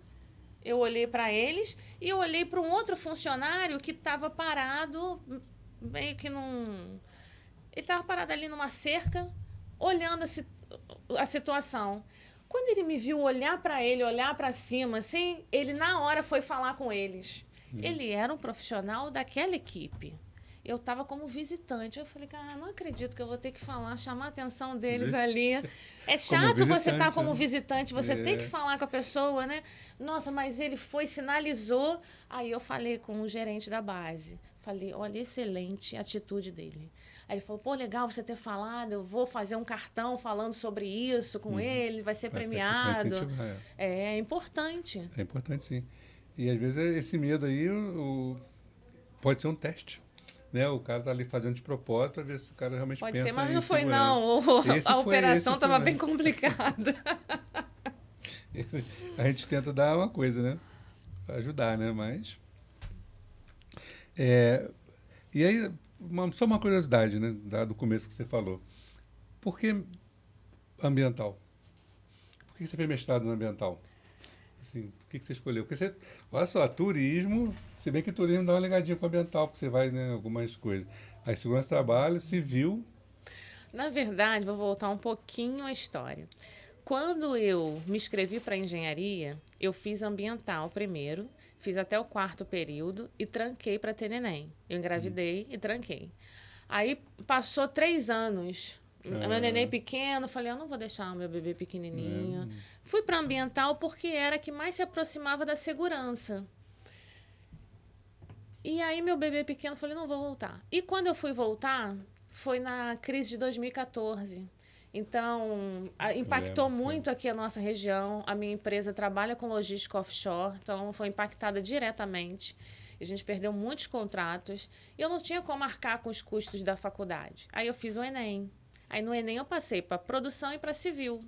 S2: eu olhei para eles e eu olhei para um outro funcionário que estava parado, meio que num... Ele estava parado ali numa cerca, olhando a situação. Quando ele me viu olhar para ele, olhar para cima, assim, ele na hora foi falar com eles. Ele era um profissional daquela equipe. Eu estava como visitante. Eu falei, cara, não acredito que eu vou ter que falar, chamar a atenção deles ali. É chato você estar como visitante, você tem que falar com a pessoa, né? Nossa, mas ele foi, sinalizou. Aí eu falei com o gerente da base. Falei, olha, excelente a atitude dele. Aí ele falou, pô, legal você ter falado, eu vou fazer um cartão falando sobre isso com ele, vai ser premiado. É importante.
S1: É importante, sim. E às vezes esse medo aí pode ser um teste. Né? O cara tá ali fazendo de propósito para ver se o cara realmente
S2: pode
S1: pensa
S2: ser, mas
S1: em
S2: não foi
S1: segurança.
S2: não. A operação estava bem complicada.
S1: A gente tenta dar uma coisa, né? Ajudar, né? Mas... e aí, só uma curiosidade, né? Do começo que você falou. Por que ambiental? Por que você fez mestrado no ambiental? Assim, por que você escolheu? Porque você, olha só, turismo, se bem que turismo dá uma ligadinha com o ambiental, porque você vai, né, algumas coisas. Aí segurança do trabalho, civil.
S2: Na verdade, vou voltar um pouquinho à história. Quando eu me inscrevi para engenharia, eu fiz ambiental primeiro, fiz até o 4º período e tranquei para ter neném. Eu engravidei e tranquei. Aí passou 3 anos. Meu neném pequeno, falei, eu não vou deixar o meu bebê pequenininho. Fui para ambiental porque era a que mais se aproximava da segurança. E aí meu bebê pequeno, falei, não vou voltar. E quando eu fui voltar, foi na crise de 2014. Então, impactou muito aqui a nossa região. A minha empresa trabalha com logística offshore, então foi impactada diretamente. A gente perdeu muitos contratos. E eu não tinha como arcar com os custos da faculdade. Aí eu fiz o Enem. Aí no Enem eu passei para produção e para civil.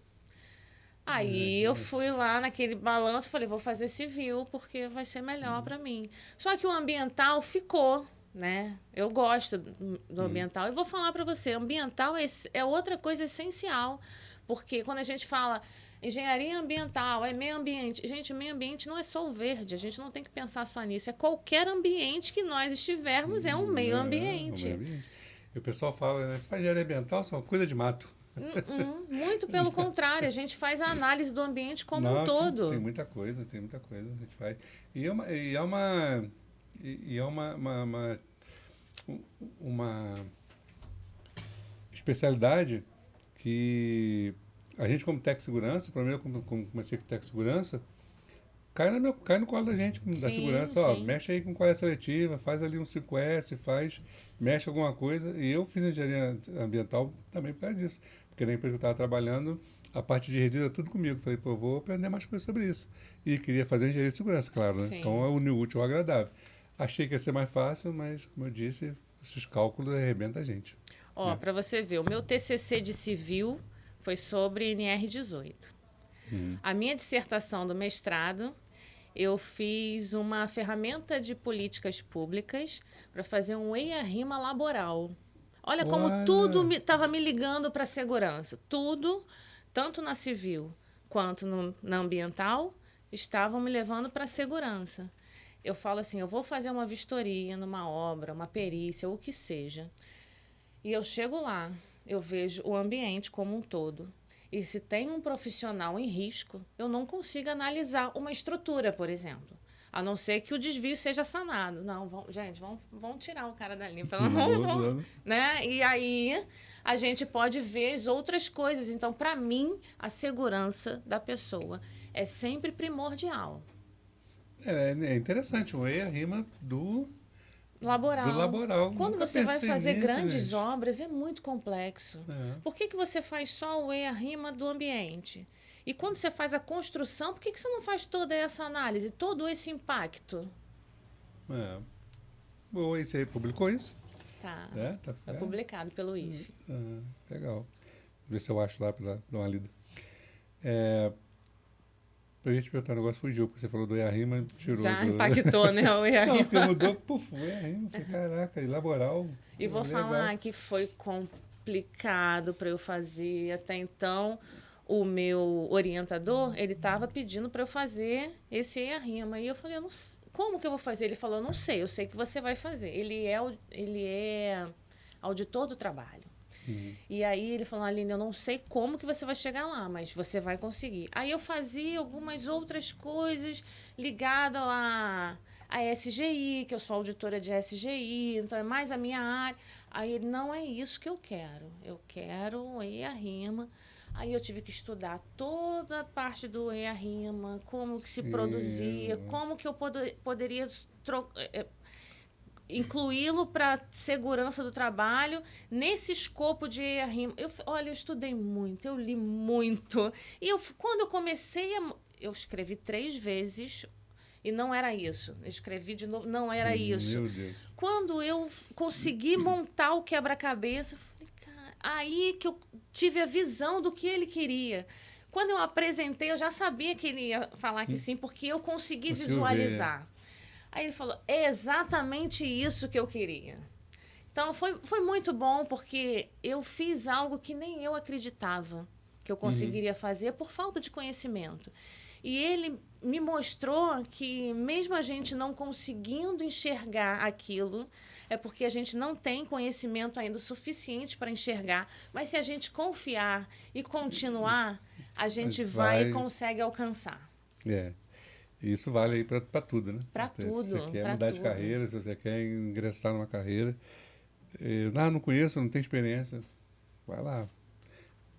S2: Aí eu fui lá naquele balanço e falei, vou fazer civil porque vai ser melhor para mim. Só que o ambiental ficou, né? Eu gosto do ambiental. E vou falar para você, ambiental é outra coisa essencial. Porque quando a gente fala engenharia ambiental, é meio ambiente. Gente, meio ambiente não é só o verde. A gente não tem que pensar só nisso. É qualquer ambiente que nós estivermos, é um meio ambiente.
S1: E o pessoal fala, né? Você faz engenharia ambiental, só cuida de mato.
S2: Muito pelo contrário, a gente faz a análise do ambiente como um todo.
S1: Tem muita coisa a gente faz. E é uma especialidade que a gente, como técnico de segurança, para mim, eu comecei com técnico de segurança, cai no colo da gente, da segurança. Ó, mexe aí com coleta seletiva, faz ali um 5S, mexe alguma coisa. E eu fiz engenharia ambiental também por causa disso. Porque na empresa que eu estava trabalhando, a parte de rede era tudo comigo. Falei, pô, eu vou aprender mais coisas sobre isso. E queria fazer engenharia de segurança, claro, né? Então, é unir o útil ao agradável. Achei que ia ser mais fácil, mas, como eu disse, esses cálculos arrebentam a gente.
S2: Ó, para você ver, o meu TCC de civil foi sobre NR18. A minha dissertação do mestrado, eu fiz uma ferramenta de políticas públicas para fazer um EIA-RIMA laboral. Olha como tudo estava me ligando para a segurança. Tudo, tanto na civil quanto na ambiental, estavam me levando para a segurança. Eu falo assim, eu vou fazer uma vistoria numa obra, uma perícia, ou o que seja. E eu chego lá, eu vejo o ambiente como um todo. E se tem um profissional em risco, eu não consigo analisar uma estrutura, por exemplo. A não ser que o desvio seja sanado. Não, gente, vamos tirar o cara da linha. Né? E aí a gente pode ver as outras coisas. Então, para mim, a segurança da pessoa é sempre primordial.
S1: É interessante, o E a rima do
S2: Laboral. Quando
S1: Nunca
S2: você vai
S1: pensei
S2: fazer
S1: nisso,
S2: grandes
S1: gente.
S2: obras, é muito complexo.
S1: É.
S2: Por que você faz só o E a rima do ambiente? E quando você faz a construção, por que você não faz toda essa análise, todo esse impacto?
S1: Boa, e você publicou isso?
S2: Tá.
S1: Tá
S2: Foi publicado pelo IFE.
S1: Legal. Ver se eu acho lá para dar uma lida. Eu ia te perguntar um negócio, fugiu, porque você falou do E a rima, tirou.
S2: Já impactou, né, o E a rima.
S1: Não, porque mudou, o E a rima. Falei, caraca, e laboral.
S2: E vou falar que foi complicado para eu fazer. Até então, o meu orientador, ele estava pedindo para eu fazer esse E a rima. E eu falei, eu não sei, como que eu vou fazer? Ele falou, não sei, eu sei que você vai fazer. Ele é auditor do trabalho. E aí ele falou, Aline, eu não sei como que você vai chegar lá, mas você vai conseguir. Aí eu fazia algumas outras coisas ligadas a SGI, que eu sou auditora de SGI, então é mais a minha área. Aí ele, não é isso que eu quero E a rima. Aí eu tive que estudar toda a parte do E a rima, como que se produzia, como que eu poderia incluí-lo para segurança do trabalho nesse escopo de E a rima. Eu estudei muito, eu li muito. E quando eu comecei, eu escrevi 3 vezes e não era isso. Eu escrevi de novo, não era isso.
S1: Meu Deus.
S2: Quando eu consegui montar o quebra-cabeça, eu falei, cara, aí que eu tive a visão do que ele queria. Quando eu apresentei, eu já sabia que ele ia falar que sim, porque eu consegui visualizar. Aí ele falou, é exatamente isso que eu queria. Então, foi muito bom, porque eu fiz algo que nem eu acreditava que eu conseguiria fazer por falta de conhecimento. E ele me mostrou que, mesmo a gente não conseguindo enxergar aquilo, é porque a gente não tem conhecimento ainda suficiente para enxergar. Mas se a gente confiar e continuar, a gente vai e consegue alcançar.
S1: Isso vale aí para tudo, né?
S2: Para tudo.
S1: Se você quer mudar de carreira, se você quer ingressar numa carreira. Não conheço, não tenho experiência. Vai lá.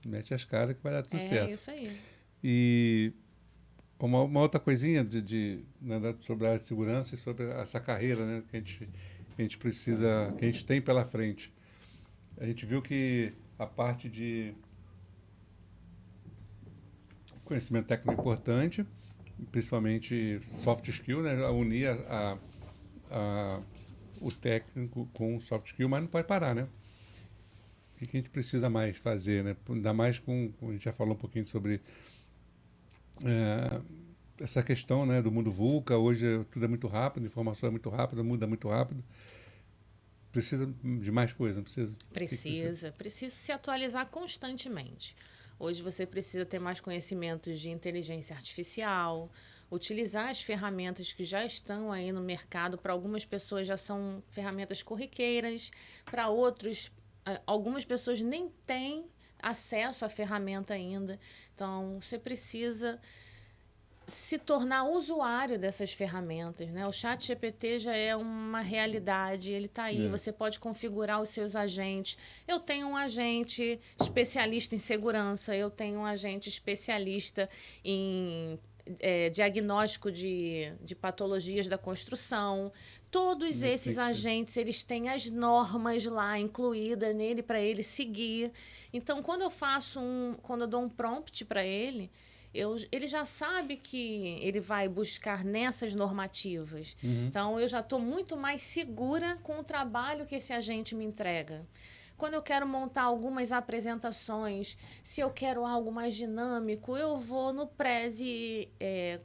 S1: Mete as caras que vai dar tudo certo.
S2: É isso aí.
S1: E uma outra coisinha né, sobre a área de segurança e sobre essa carreira, né, que a gente precisa, que a gente tem pela frente. A gente viu que a parte de conhecimento técnico é importante, principalmente soft skill, né? Unir o técnico com o soft skill, mas não pode parar, né? O que a gente precisa mais fazer, né? Ainda mais a gente já falou um pouquinho sobre essa questão, né, do mundo VUCA. Hoje tudo é muito rápido, a informação é muito rápida, muda muito rápido. Precisa de mais coisa, não precisa?
S2: Precisa se atualizar constantemente. Hoje você precisa ter mais conhecimentos de inteligência artificial, utilizar as ferramentas que já estão aí no mercado. Para algumas pessoas já são ferramentas corriqueiras, para outros, algumas pessoas nem têm acesso à ferramenta ainda. Então, você precisa se tornar usuário dessas ferramentas, né? O ChatGPT já é uma realidade, ele está aí, você pode configurar os seus agentes. Eu tenho um agente especialista em segurança, eu tenho um agente especialista em diagnóstico de patologias da construção. Todos esses agentes, eles têm as normas lá incluídas nele para ele seguir. Então, quando eu dou um prompt para ele, ele já sabe que ele vai buscar nessas normativas. Então, eu já estou muito mais segura com o trabalho que esse agente me entrega. Quando eu quero montar algumas apresentações, se eu quero algo mais dinâmico, eu vou no Prezi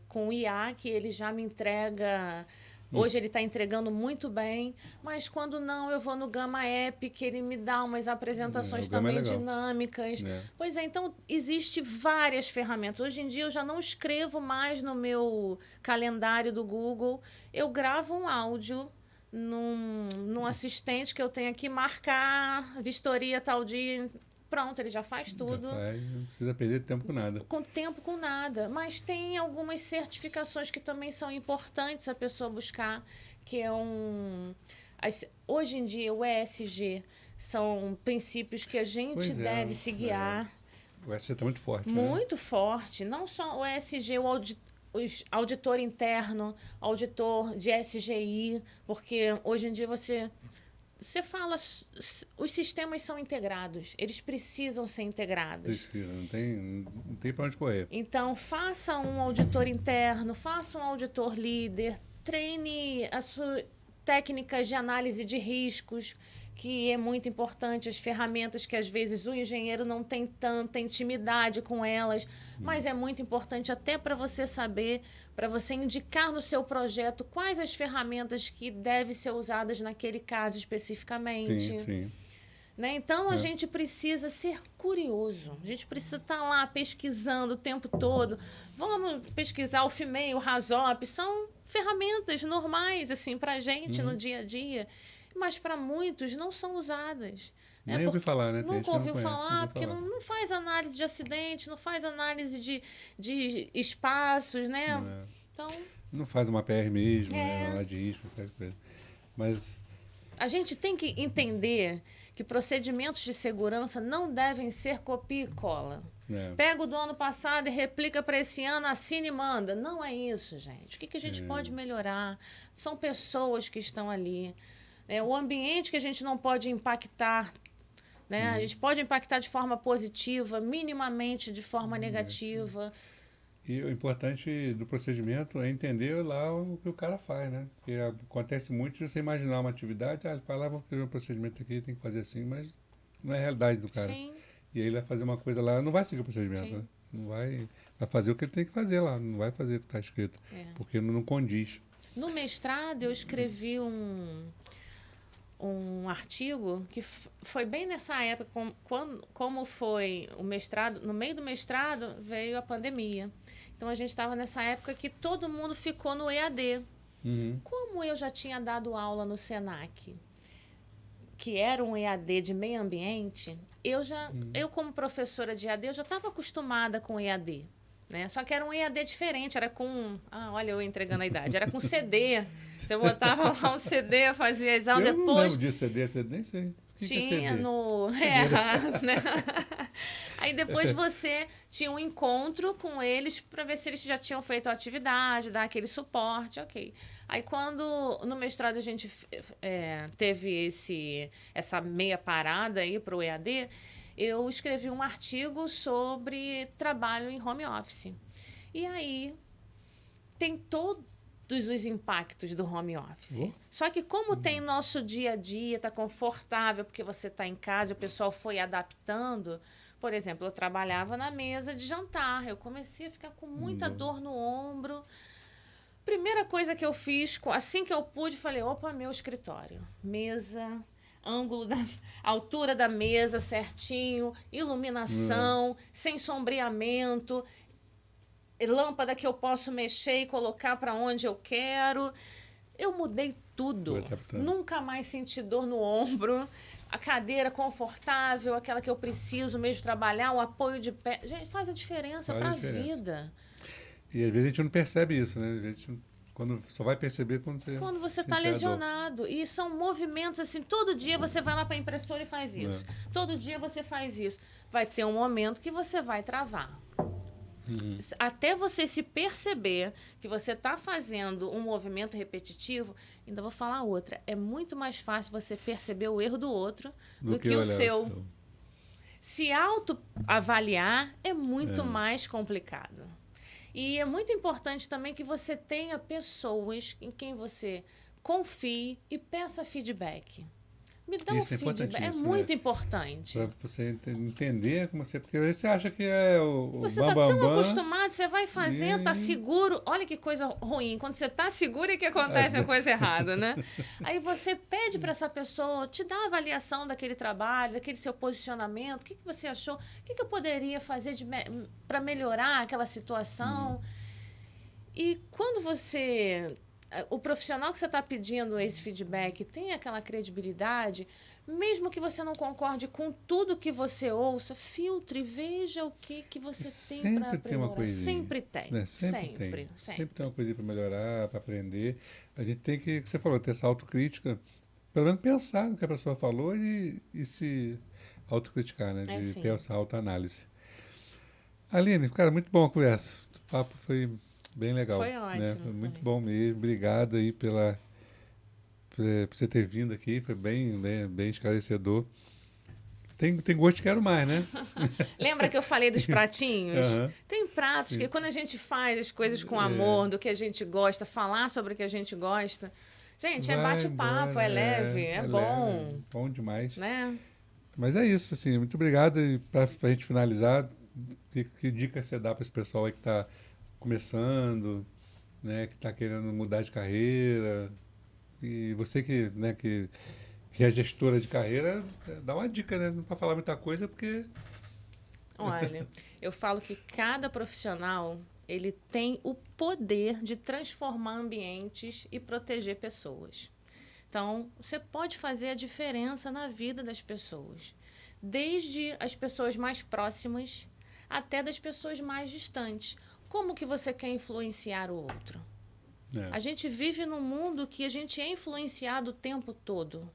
S2: com o IA, que ele já me entrega. Hoje ele está entregando muito bem, mas quando não, eu vou no Gama App, que ele me dá umas apresentações também dinâmicas. Pois é, então, existem várias ferramentas. Hoje em dia, eu já não escrevo mais no meu calendário do Google, eu gravo um áudio num assistente que eu tenho aqui, marcar vistoria tal dia, Pronto, ele já faz tudo.
S1: Já faz, não precisa perder tempo com nada.
S2: Com tempo, com nada. Mas tem algumas certificações que também são importantes a pessoa buscar, que é hoje em dia, o ESG são princípios que a gente deve se guiar.
S1: O ESG está muito forte,
S2: muito forte. Não só o ESG, o auditor interno, auditor de SGI, porque hoje em dia você fala, os sistemas são integrados, eles precisam ser integrados.
S1: Precisa, não tem para onde correr.
S2: Então, faça um auditor interno, faça um auditor líder, treine as suas técnicas de análise de riscos, que é muito importante, as ferramentas que às vezes o engenheiro não tem tanta intimidade com elas, mas é muito importante até para você saber, para você indicar no seu projeto quais as ferramentas que devem ser usadas naquele caso especificamente.
S1: Sim.
S2: Né? Então, a gente precisa ser curioso, a gente precisa estar lá pesquisando o tempo todo. Vamos pesquisar o FIMEI, o RASOP, são ferramentas normais assim, para a gente no dia a dia, mas para muitos não são usadas.
S1: Nem ouvi falar, né?
S2: Nunca ouviu falar, porque não faz análise de acidente, não faz análise de espaços, né?
S1: Não.
S2: Então,
S1: não faz uma PR mesmo, né? De risco, faz coisa. Mas
S2: a gente tem que entender que procedimentos de segurança não devem ser copia e cola. Pega o do ano passado e replica para esse ano, assina e manda. Não é isso, gente. O que a gente pode melhorar? São pessoas que estão ali. O ambiente que a gente não pode impactar, né? A gente pode impactar de forma positiva, minimamente de forma negativa.
S1: E o importante do procedimento é entender lá o que o cara faz, né? Porque acontece muito de você imaginar uma atividade, ele fala, vou fazer um procedimento aqui, tem que fazer assim, mas não é a realidade do cara.
S2: Sim.
S1: E aí ele vai fazer uma coisa lá, não vai seguir o procedimento, né? Não vai fazer o que ele tem que fazer lá, não vai fazer o que está escrito, porque não condiz.
S2: No mestrado, eu escrevi um artigo que foi bem nessa época, como foi o mestrado, no meio do mestrado veio a pandemia. Então, a gente estava nessa época que todo mundo ficou no EAD. Como eu já tinha dado aula no SENAC, que era um EAD de meio ambiente, eu como professora de EAD, eu já estava acostumada com EAD. Né? Só que era um EAD diferente, era com... olha, eu entregando a idade. Era com CD. Você botava lá um CD, fazia as aulas, depois...
S1: Eu não lembro de CD, nem sei.
S2: Tinha no... né? Aí depois você tinha um encontro com eles para ver se eles já tinham feito a atividade, dar aquele suporte, ok. Aí quando no mestrado a gente teve essa meia parada aí para o EAD, eu escrevi um artigo sobre trabalho em home office. E aí tem todos os impactos do home office. Só que como tem nosso dia a dia, está confortável, porque você está em casa, o pessoal foi adaptando. Por exemplo, eu trabalhava na mesa de jantar, eu comecei a ficar com muita dor no ombro. Primeira coisa que eu fiz, assim que eu pude, falei, opa, meu escritório, mesa... ângulo altura da mesa certinho, iluminação, sem sombreamento, lâmpada que eu posso mexer e colocar para onde eu quero. Eu mudei tudo. Nunca mais senti dor no ombro. A cadeira confortável, aquela que eu preciso mesmo trabalhar, o apoio de pé. Gente, faz a diferença para a vida.
S1: E às vezes a gente não percebe isso, né? A gente só vai perceber quando você
S2: está lesionado. E são movimentos assim, todo dia você vai lá para a impressora e faz isso. Todo dia você faz isso. Vai ter um momento que você vai travar. Até você se perceber que você está fazendo um movimento repetitivo, ainda vou falar outra. É muito mais fácil você perceber o erro do outro do que o seu. Se autoavaliar é muito mais complicado. E é muito importante também que você tenha pessoas em quem você confie e peça feedback. Me dá um feedback. É muito importante.
S1: Para você entender como você... Porque você acha que é o
S2: você está tão acostumado, você vai fazendo, está seguro. Olha que coisa ruim. Quando você está seguro é que acontece a coisa errada, né? Aí você pede para essa pessoa te dar a avaliação daquele trabalho, daquele seu posicionamento. O que você achou? O que eu poderia fazer para melhorar aquela situação? E quando você o profissional que você está pedindo esse feedback tem aquela credibilidade, mesmo que você não concorde com tudo que você ouça, filtre, veja o que você tem para aprimorar.
S1: Sempre tem uma coisinha.
S2: Sempre tem.
S1: Né? Sempre tem uma coisinha para melhorar, para aprender. A gente tem que você falou, ter essa autocrítica, pelo menos pensar no que a pessoa falou e se autocriticar, né? De ter essa autoanálise. Aline, cara, muito bom a conversa. O papo foi bem legal.
S2: Foi ótimo.
S1: Né? Foi muito bom mesmo. Obrigado aí por você ter vindo aqui. Foi bem esclarecedor. Tem gosto, quero mais, né?
S2: Lembra que eu falei dos pratinhos?
S1: Uhum.
S2: Tem pratos que quando a gente faz as coisas com amor, do que a gente gosta, falar sobre o que a gente gosta... Gente, bate-papo, é leve, é bom.
S1: Leve, bom demais.
S2: Né?
S1: Mas é isso, assim, muito obrigado. E para a gente finalizar, que dica você dá para esse pessoal aí que está começando, né, que está querendo mudar de carreira? E você que é gestora de carreira, dá uma dica, né? Não para falar muita coisa, porque...
S2: Olha, eu falo que cada profissional... ele tem o poder de transformar ambientes e proteger pessoas. Então, você pode fazer a diferença na vida das pessoas. Desde as pessoas mais próximas até das pessoas mais distantes. Como que você quer influenciar o outro? A gente vive num mundo que a gente é influenciado o tempo todo.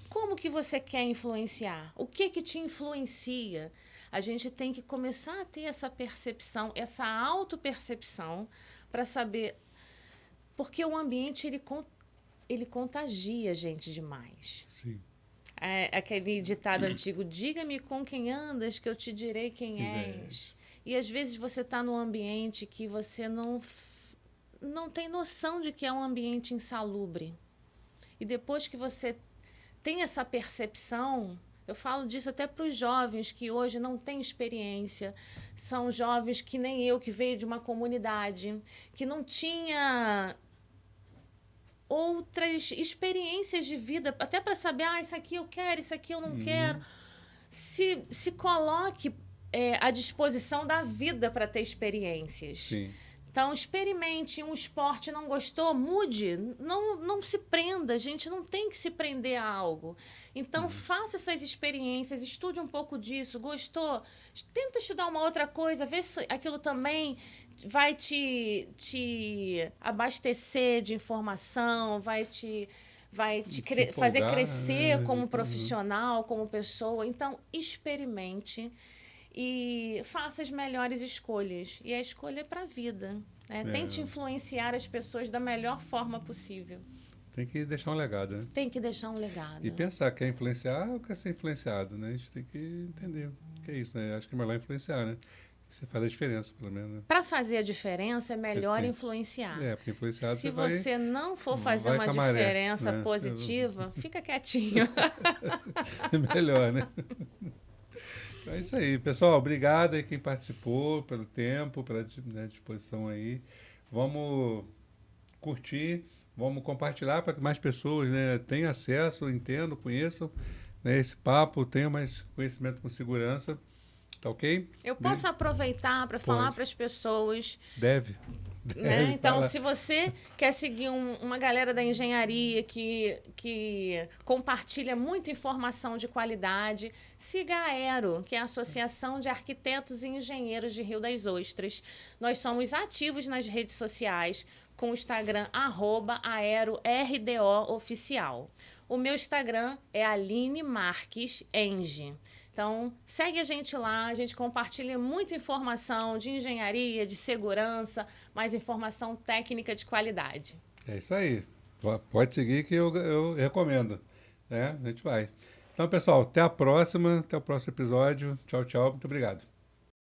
S2: Como que você quer influenciar? O que te influencia? A gente tem que começar a ter essa percepção, essa autopercepção, para saber... Porque o ambiente, ele contagia a gente demais.
S1: Sim.
S2: É aquele ditado antigo, diga-me com quem andas, que eu te direi quem és. E, às vezes, você está num ambiente que você não tem noção de que é um ambiente insalubre. E depois que você tem essa percepção... Eu falo disso até para os jovens que hoje não têm experiência. São jovens que nem eu, que veio de uma comunidade, que não tinha outras experiências de vida, até para saber, isso aqui eu quero, isso aqui eu não quero. Se coloque à disposição da vida para ter experiências.
S1: Sim.
S2: Então, experimente um esporte, não gostou, mude. Não se prenda, a gente não tem que se prender a algo. Então, faça essas experiências, estude um pouco disso, gostou, tenta estudar uma outra coisa, vê se aquilo também vai te abastecer de informação, vai te fazer crescer como profissional, como pessoa. Então, experimente e faça as melhores escolhas. E a escolha é para a vida. Né? Tente influenciar as pessoas da melhor forma possível.
S1: Tem que deixar um legado, né?
S2: Tem que deixar um legado.
S1: E pensar, quer influenciar ou quer ser influenciado, né? A gente tem que entender o que é isso, né? Acho que é melhor influenciar, né? Você faz a diferença, pelo menos. Né?
S2: Para fazer a diferença, é melhor influenciar.
S1: Porque influenciado
S2: Se
S1: você
S2: você não for fazer uma diferença positiva, fica quietinho.
S1: É melhor, né? É isso aí, pessoal. Obrigado aí quem participou, pelo tempo, pela disposição aí. Vamos curtir, vamos compartilhar para que mais pessoas, né, tenham acesso, entendam, conheçam, né, esse papo, tenham mais conhecimento com segurança. Tá ok?
S2: Eu posso aproveitar para falar para as pessoas...
S1: Deve.
S2: Né? Então, se você quer seguir uma galera da engenharia que compartilha muita informação de qualidade, siga a Aero, que é a Associação de Arquitetos e Engenheiros de Rio das Ostras. Nós somos ativos nas redes sociais, com o Instagram @AeroRDO Oficial. O meu Instagram é Aline Marques Enge. Então, segue a gente lá, a gente compartilha muita informação de engenharia, de segurança, mais informação técnica de qualidade.
S1: É isso aí. Pode seguir que eu recomendo. A gente vai. Então, pessoal, até a próxima, até o próximo episódio. Tchau, tchau. Muito obrigado.